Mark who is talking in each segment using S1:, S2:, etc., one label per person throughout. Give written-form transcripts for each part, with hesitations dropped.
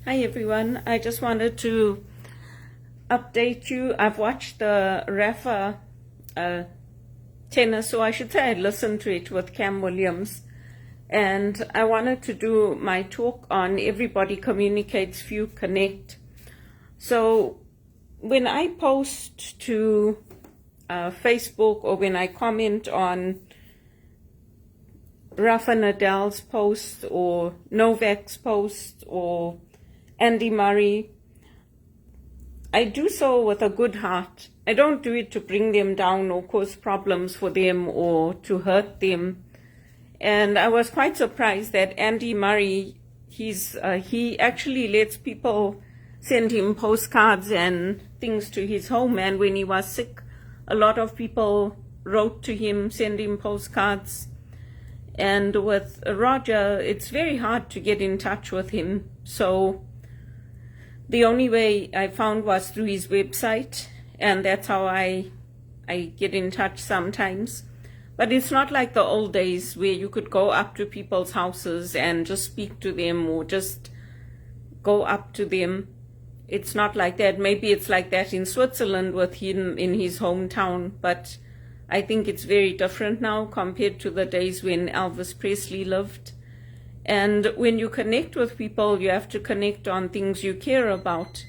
S1: Hi everyone, I just wanted to update you. I've watched the Rafa tennis, so I should say I listened to it with Cam Williams, and I wanted to do my talk on everybody communicates, few connect. So when I post to Facebook or when I comment on Rafa Nadal's post or Novak's post or Andy Murray, I do so with a good heart. I don't do it to bring them down or cause problems for them or to hurt them. And I was quite surprised that Andy Murray, he actually lets people send him postcards and things to his home. And when he was sick, a lot of people wrote to him, sent him postcards. And with Roger, it's very hard to get in touch with him. So the only way I found was through his website, and that's how I get in touch sometimes. But it's not like the old days where you could go up to people's houses and just speak to them or just go up to them. It's not like that. Maybe it's like that in Switzerland with him in his hometown, but I think it's very different now compared to the days when Elvis Presley lived. And when you connect with people, you have to connect on things you care about.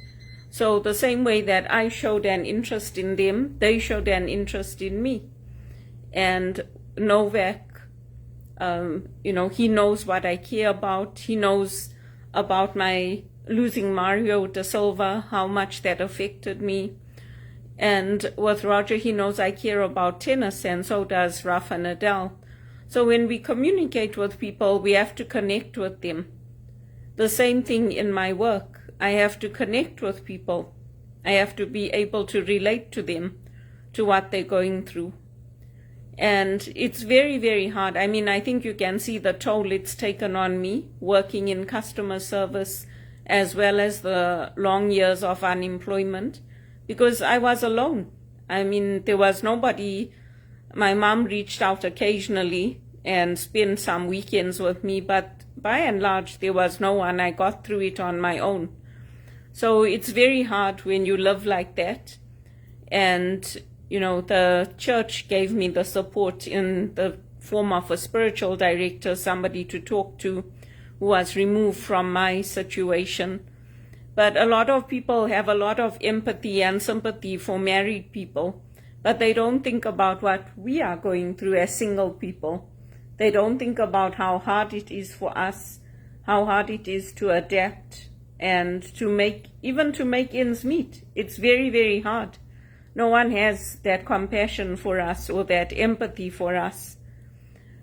S1: So the same way that I showed an interest in them, they showed an interest in me. And Novak, he knows what I care about. He knows about my losing Mario da Silva, how much that affected me. And with Roger, he knows I care about tennis, and so does Rafa Nadal. So when we communicate with people, we have to connect with them. The same thing in my work. I have to connect with people. I have to be able to relate to them, to what they're going through. And it's very, very hard. I mean, I think you can see the toll it's taken on me, working in customer service, as well as the long years of unemployment, because I was alone. I mean, there was nobody. My mom reached out occasionally and spent some weekends with me, but by and large, there was no one. I got through it on my own. So it's very hard when you live like that. And, the church gave me the support in the form of a spiritual director, somebody to talk to who was removed from my situation. But a lot of people have a lot of empathy and sympathy for married people, but they don't think about what we are going through as single people. They don't think about how hard it is for us, how hard it is to adapt and to make ends meet. It's very, very hard. No one has that compassion for us or that empathy for us.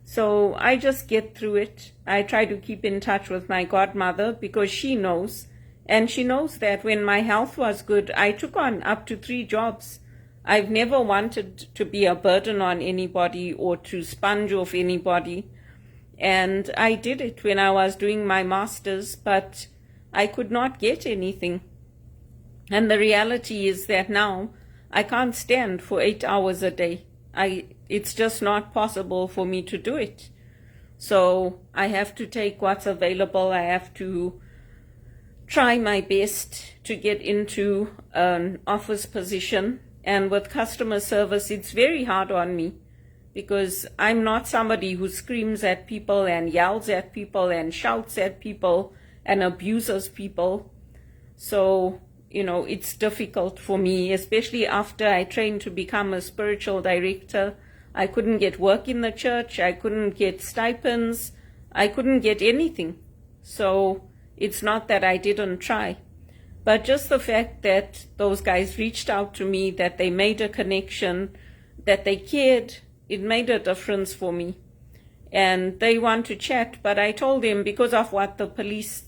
S1: So I just get through it. I try to keep in touch with my godmother because she knows. And she knows that when my health was good, I took on up to 3 jobs. I've never wanted to be a burden on anybody or to sponge off anybody. And I did it when I was doing my master's, but I could not get anything. And the reality is that now I can't stand for 8 hours a day. It's just not possible for me to do it. So I have to take what's available. I have to try my best to get into an office position. And with customer service, it's very hard on me because I'm not somebody who screams at people and yells at people and shouts at people and abuses people. So, it's difficult for me, especially after I trained to become a spiritual director. I couldn't get work in the church. I couldn't get stipends. I couldn't get anything. So it's not that I didn't try, but just the fact that those guys reached out to me, that they made a connection, that they cared, it made a difference for me. And they want to chat, but I told them because of what the police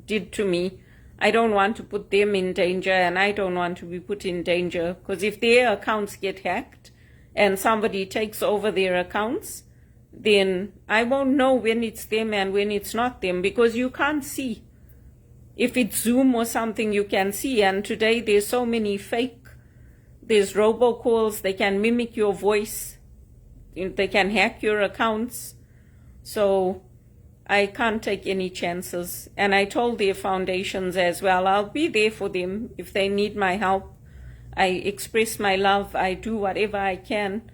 S1: did to me, I don't want to put them in danger and I don't want to be put in danger, because if their accounts get hacked and somebody takes over their accounts, then I won't know when it's them and when it's not them, because you can't see. If it's Zoom or something, you can see. And today there's so many there's robocalls, they can mimic your voice, they can hack your accounts. So I can't take any chances. And I told their foundations as well, I'll be there for them if they need my help. I express my love, I do whatever I can,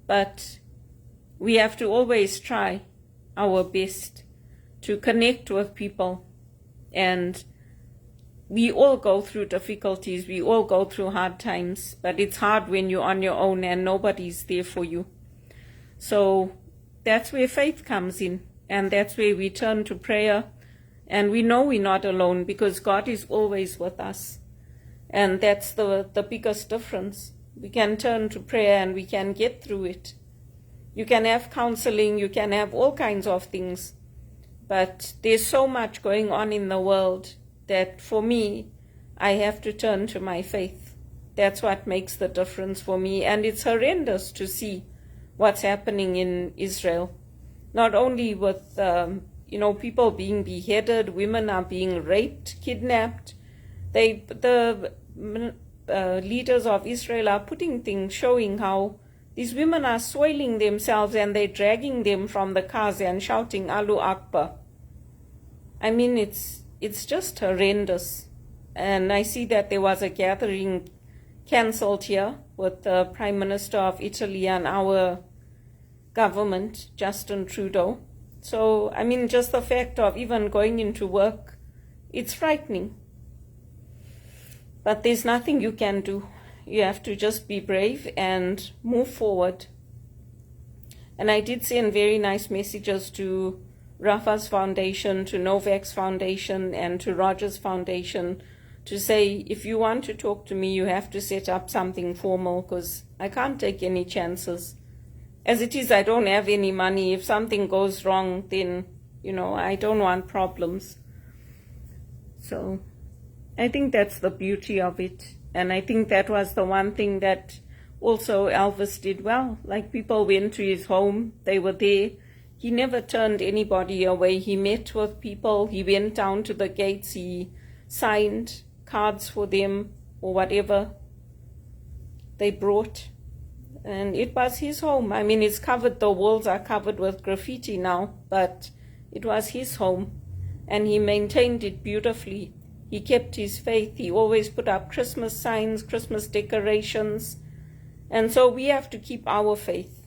S1: but we have to always try our best to connect with people. And we all go through difficulties, we all go through hard times, but it's hard when you're on your own and nobody's there for you. So that's where faith comes in, and that's where we turn to prayer, and we know we're not alone because God is always with us. And that's the biggest difference. We can turn to prayer and we can get through it. You can have counseling, you can have all kinds of things, but there's so much going on in the world that for me, I have to turn to my faith. That's what makes the difference for me. And it's horrendous to see what's happening in Israel. Not only with, people being beheaded, women are being raped, kidnapped. The leaders of Israel are putting things showing how these women are soiling themselves and they're dragging them from the cars and shouting Allahu Akbar. I mean, it's just horrendous. And I see that there was a gathering cancelled here with the Prime Minister of Italy and our government, Justin Trudeau. So, I mean, just the fact of even going into work, it's frightening. But there's nothing you can do. You have to just be brave and move forward. And I did send very nice messages to Rafa's foundation, to Novak's foundation, and to Roger's foundation to say, if you want to talk to me, you have to set up something formal because I can't take any chances. As it is, I don't have any money. If something goes wrong, then, I don't want problems. So I think that's the beauty of it. And I think that was the one thing that also Elvis did well. Like, people went to his home, they were there. He never turned anybody away. He met with people, he went down to the gates, he signed cards for them or whatever they brought. And it was his home. I mean, it's covered, the walls are covered with graffiti now, but it was his home. And he maintained it beautifully. He kept his faith. He always put up Christmas signs, Christmas decorations. And so we have to keep our faith.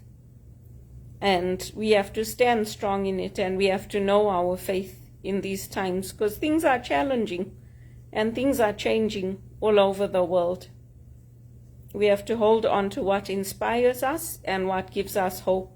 S1: And we have to stand strong in it. And we have to know our faith in these times. Because things are challenging. And things are changing all over the world. We have to hold on to what inspires us and what gives us hope.